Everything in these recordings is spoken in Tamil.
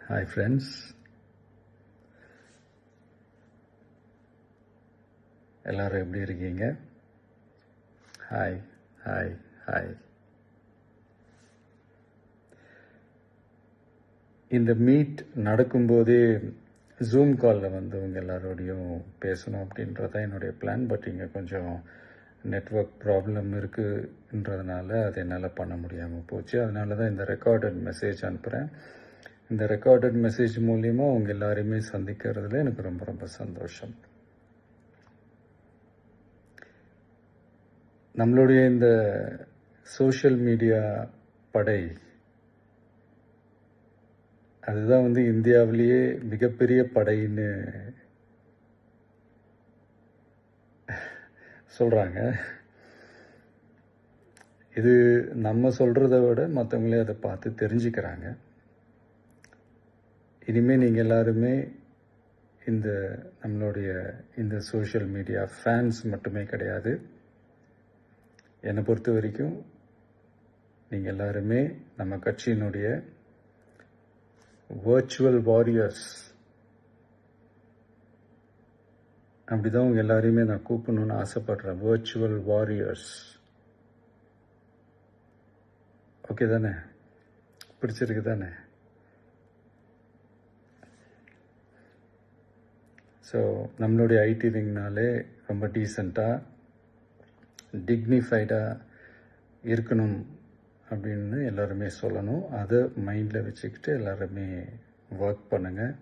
Hi friends, எல்லாரும் எப்படி இருக்கீங்க? Hi hi hi. இந்த மீட் நடக்கும்போதே ஜூம் காலில் வந்து உங்கள் எல்லாரோடையும் பேசணும் அப்படின்றதான் என்னுடைய பிளான். பட் இங்கே கொஞ்சம் நெட்வொர்க் ப்ராப்ளம் இருக்குன்றதுனால அதை என்னால் பண்ண முடியாமல் போச்சு. அதனால தான் இந்த ரெக்கார்டட் மெசேஜ் அனுப்புகிறேன். இந்த ரெக்கார்டட் மெசேஜ் மூலிமா உங்கள் எல்லாரையுமே சந்திக்கிறதுல எனக்கு ரொம்ப ரொம்ப சந்தோஷம். நம்மளுடைய இந்த சோஷியல் மீடியா படை அதுதான் வந்து இந்தியாவிலேயே மிகப்பெரிய படைன்னு சொல்கிறாங்க. இது நம்ம சொல்கிறத விட மற்றவங்களே அதை பார்த்து தெரிஞ்சுக்கிறாங்க. இனிமேல் நீங்கள் எல்லாருமே இந்த நம்மளுடைய இந்த சோஷியல் மீடியா ஃபேன்ஸ் மட்டுமே கிடையாது. என்னை பொறுத்த வரைக்கும் நீங்கள் எல்லாருமே நம்ம கட்சியினுடைய வர்ச்சுவல் வாரியர்ஸ். அப்படிதான் உங்கள் எல்லாரையுமே நான் கூப்பிடணும்னு ஆசைப்படுறேன். Virtual warriors. ஓகே தானே? பிடிச்சிருக்கு தானே? ஸோ நம்மளுடைய ஐடி விங்னாலே ரொம்ப டீசெண்டாக டிக்னிஃபைடாக இருக்கணும் அப்படின்னு எல்லாருமே சொல்லணும். அதை மைண்டில் வச்சுக்கிட்டு எல்லாருமே ஒர்க் பண்ணுங்கள்.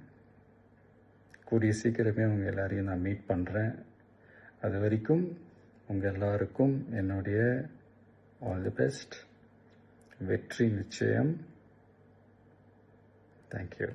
கூடிய சீக்கிரமே உங்கள் எல்லாரையும் நான் மீட் பண்ணுறேன். அது வரைக்கும் உங்கள் எல்லாருக்கும் என்னுடைய ஆல் தி பெஸ்ட். வெற்றி நிச்சயம். தேங்க்யூ.